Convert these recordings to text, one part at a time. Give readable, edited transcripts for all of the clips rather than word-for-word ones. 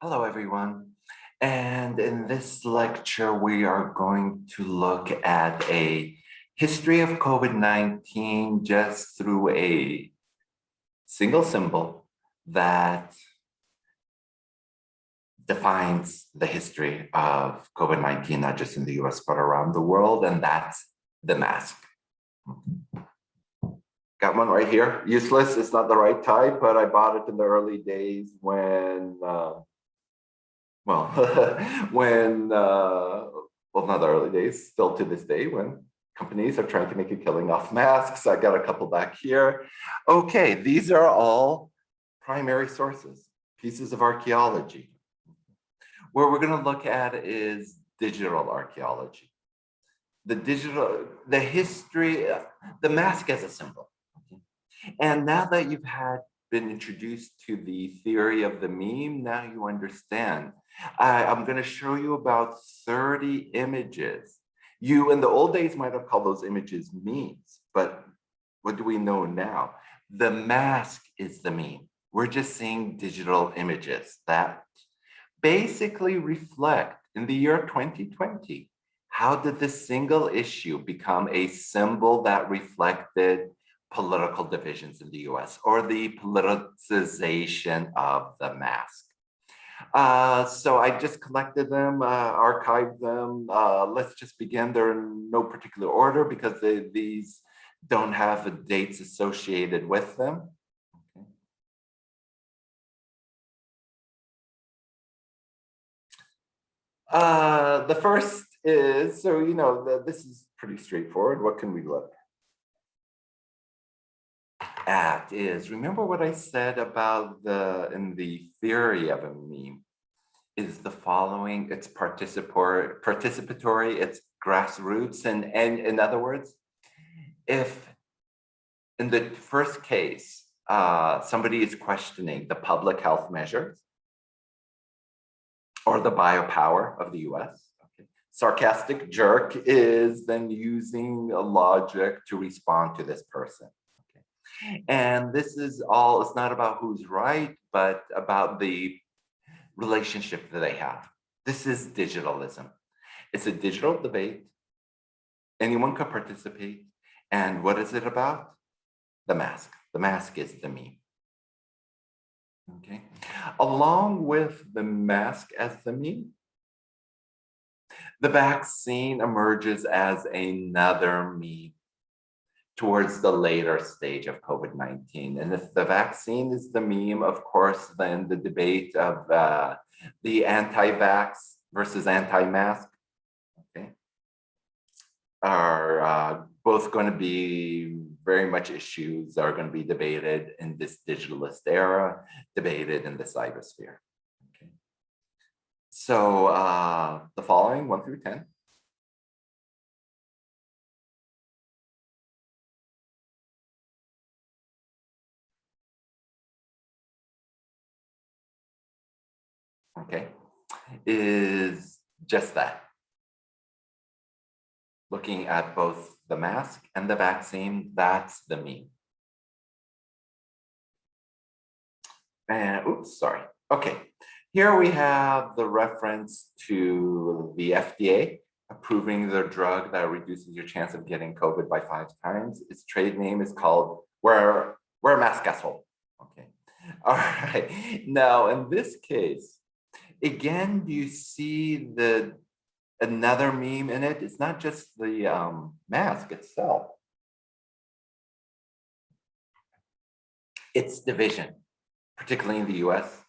Hello, everyone. And in this lecture, we are going to look at a history of COVID-19 just through a single symbol that defines the history of COVID-19, not just in the US, but around the world, and that's the mask. Got one right here. Useless, it's not the right type, but I bought it in the early days when well, not the early days, still to this day, when companies are trying to make a killing off masks. I got a couple back here. Okay, these are all primary sources, pieces of archaeology. Where we're going to look at is digital archaeology. The history, the mask as a symbol. And now that you've been introduced to the theory of the meme, now you understand. I'm going to show you about 30 images. You in the old days might have called those images memes, but what do we know now? The mask is the meme. We're just seeing digital images that basically reflect in the year 2020. How did this single issue become a symbol that reflected political divisions in the US or the politicization of the mask? So I just collected them, archived them. Let's just begin. They're in no particular order because these don't have dates associated with them. The first is, so this is pretty straightforward. What can we look at is, remember what I said about in the theory of a meme is the following: it's participatory, it's grassroots, and in other words, if in the first case, somebody is questioning the public health measures or the biopower of the US, sarcastic jerk is then using a logic to respond to this person. And this is all, it's not about who's right, but about the relationship that they have. This is digitalism. It's a digital debate. Anyone can participate. And what is it about? The mask. The mask is the meme. Okay. Along with the mask as the meme, the vaccine emerges as another meme towards the later stage of COVID-19. And if the vaccine is the meme, of course, then the debate of the anti-vax versus anti-mask, okay, are both going to be very much issues that are going to be debated in this digitalist era, debated in the cybersphere. Okay. So the following 1 through 10. Okay, is just that. Looking at both the mask and the vaccine, that's the meme. And oops, sorry. Okay, here we have the reference to the FDA approving the drug that reduces your chance of getting COVID by 5 times. Its trade name is called Wear a Mask, Asshole. Okay, all right. Now, in this case, again, you see another meme in it. It's not just the mask itself. It's division, particularly in the US,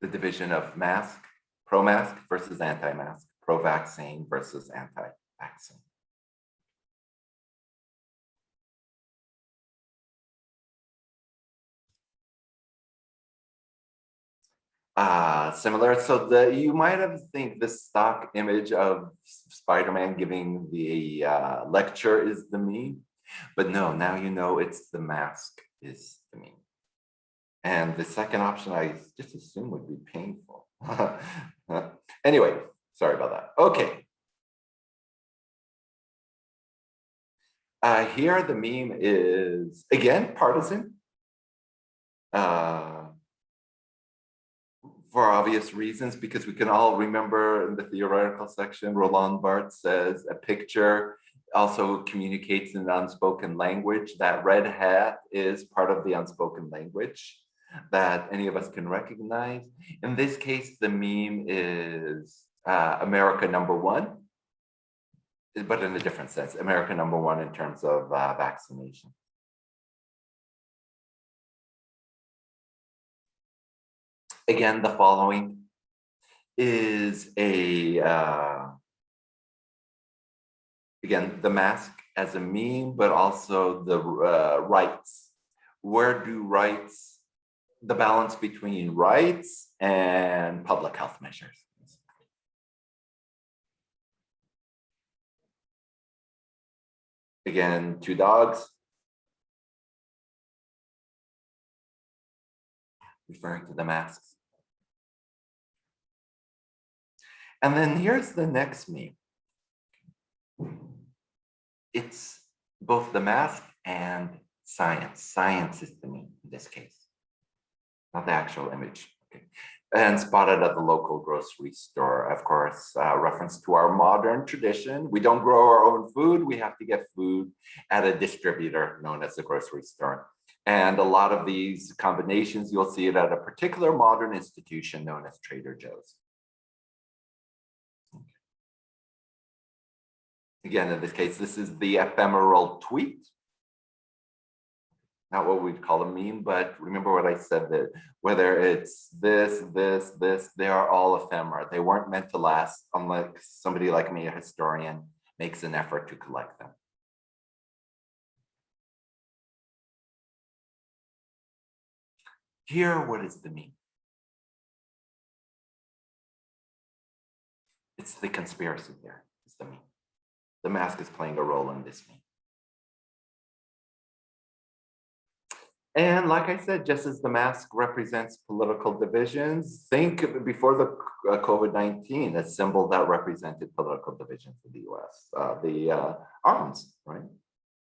the division of mask, pro-mask versus anti-mask, pro-vaccine versus anti-vaccine. Similar. So you might have think the stock image of Spider-Man giving the lecture is the meme, but no, now you know it's the mask is the meme. And the second option I just assume would be painful. Anyway, sorry about that. Okay. Here the meme is, again, partisan. for obvious reasons, because we can all remember in the theoretical section, Roland Barthes says a picture also communicates in unspoken language. That red hat is part of the unspoken language that any of us can recognize. In this case, the meme is America #1, but in a different sense, America #1 in terms of vaccination. Again, the following is again, the mask as a meme, but also the rights. Where do rights, the balance between rights and public health measures? Again, 2 dogs. Referring to the masks. And then here's the next meme. It's both the mask and science. Science is the meme in this case, not the actual image. Okay. And spotted at the local grocery store. Of course, reference to our modern tradition. We don't grow our own food. We have to get food at a distributor known as the grocery store. And a lot of these combinations, you'll see it at a particular modern institution known as Trader Joe's. Again, in this case, this is the ephemeral tweet. Not what we'd call a meme, but remember what I said, that whether it's this, they are all ephemera. They weren't meant to last unless somebody like me, a historian, makes an effort to collect them. Here, what is the meme? It's the conspiracy there, it's the meme. The mask is playing a role in this meme. And like I said, just as the mask represents political divisions, think before the COVID-19, a symbol that represented political divisions in the US, the arms, right?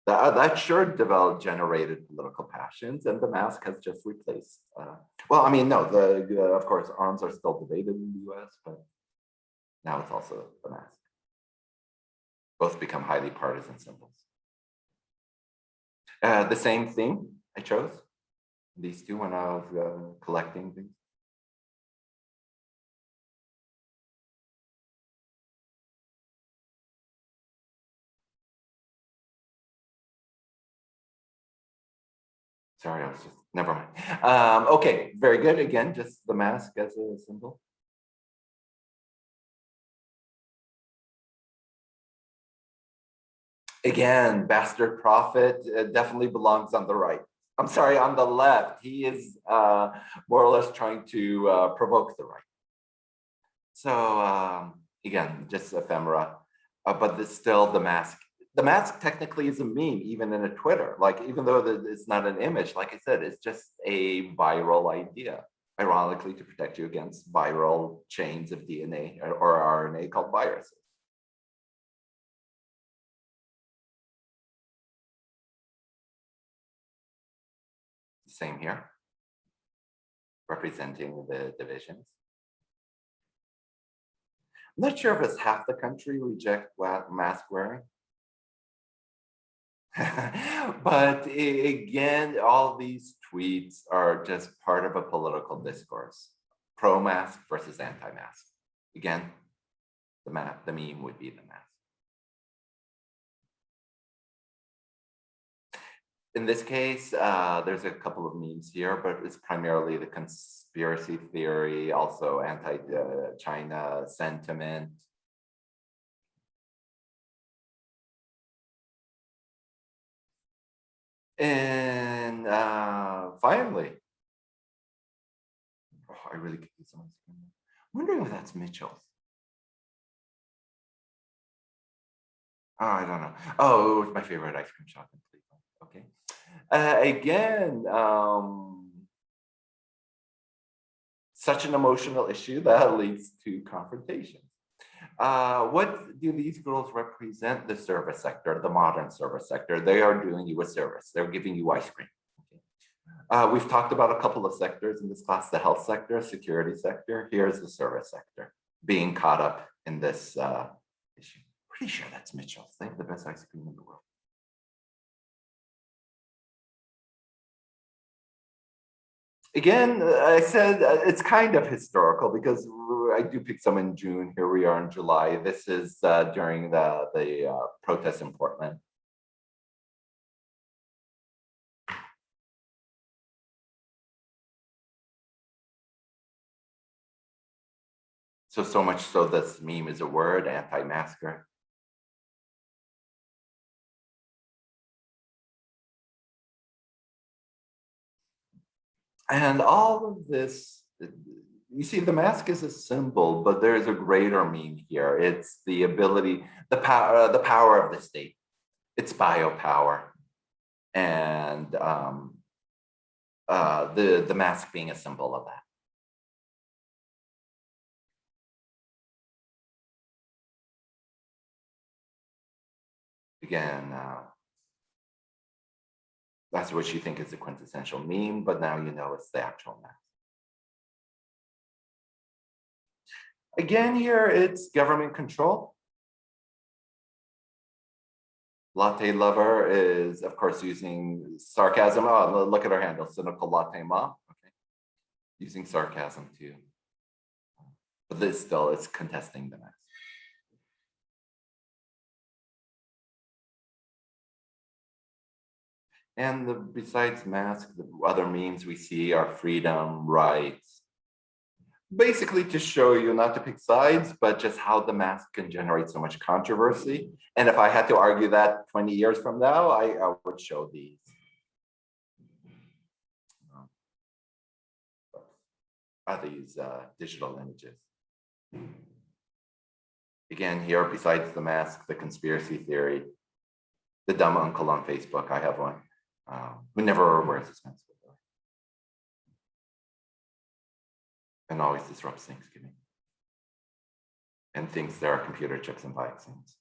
That sure generated political passions, and the mask has just replaced. Well, I mean, no, of course, arms are still debated in the US, but now it's also the mask. Both become highly partisan symbols. The same theme I chose, these two when I was collecting things. Sorry, I was just, never mind. Okay, very good. Again, just the mask as a symbol. Again, bastard prophet definitely belongs on the right. I'm sorry, on the left. He is more or less trying to provoke the right. So again, just ephemera, but still the mask. The mask technically is a meme, even in a Twitter. Like, even though it's not an image, like I said, it's just a viral idea, ironically, to protect you against viral chains of DNA or RNA called viruses. Same here, representing the divisions. I'm not sure if it's half the country reject mask wearing. But again, all these tweets are just part of a political discourse, pro-mask versus anti-mask. Again, the meme would be the mask. In this case, there's a couple of memes here, but it's primarily the conspiracy theory, also anti-China sentiment. And finally, I really could use someone's screen. I'm wondering if that's Mitchell's. Oh, I don't know. Oh, it was my favorite ice cream shop in Cleveland. Okay. Again, such an emotional issue that leads to confrontation. What do these girls represent? The service sector, the modern service sector. They are doing you a service. They're giving you ice cream. Okay. We've talked about a couple of sectors in this class, the health sector, security sector. Here's the service sector being caught up in this issue. Pretty sure that's Mitchell's. They have the best ice cream in the world. Again, I said it's kind of historical because I do pick some in June. Here we are in July. This is during the protest in Portland. So much so this meme is a word, anti-masker. And all of this, you see, the mask is a symbol, but there's a greater meaning here. It's the ability, the power of the state. It's biopower, and the mask being a symbol of that. Again, that's what you think is the quintessential meme, but now you know it's the actual mask. Again, here it's government control. Latte lover is, of course, using sarcasm. Oh, look at our handle, cynical latte ma. Okay, using sarcasm too. But this still, it's contesting the mask. And besides mask, the other memes we see are freedom, rights. Basically to show you not to pick sides, but just how the mask can generate so much controversy. And if I had to argue that 20 years from now, I would show these. These digital images. Again, here, besides the mask, the conspiracy theory, the dumb uncle on Facebook, I have one. Who never wears his mask and always disrupts Thanksgiving and thinks there are computer chips and vaccines.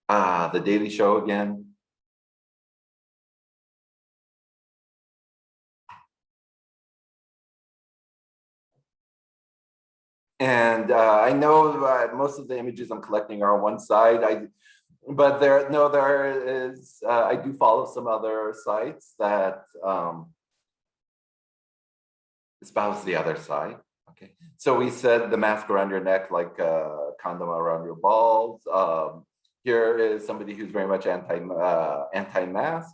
The Daily Show again. And I know most of the images I'm collecting are on one side. But there is, I do follow some other sites that espouse the other side. Okay, so we said the mask around your neck, like a condom around your balls. Here is somebody who's very much anti-mask,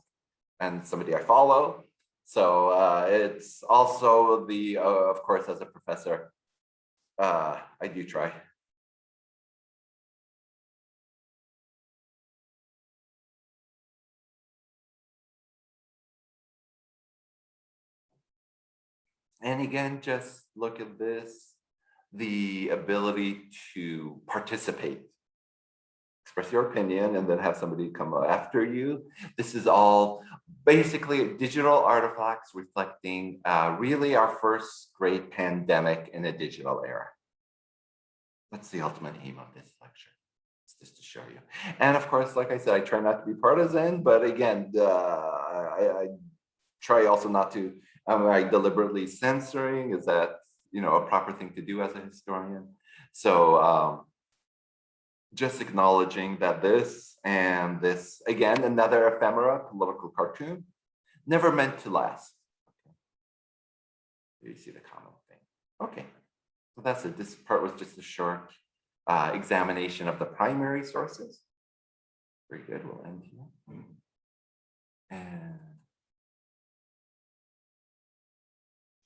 and somebody I follow. So it's also the, of course, as a professor, I do try. And again, just look at this, the ability to participate, express your opinion, and then have somebody come after you. This is all basically digital artifacts reflecting really our first great pandemic in a digital era. That's the ultimate aim of this lecture. It's just to show you. And of course, like I said, I try not to be partisan, but again, I try also not to, am I deliberately censoring? Is that, a proper thing to do as a historian? So just acknowledging that this and this, again, another ephemera, political cartoon, never meant to last. Okay. You see the common thing. Okay, so that's it. This part was just a short examination of the primary sources. Very good, we'll end here.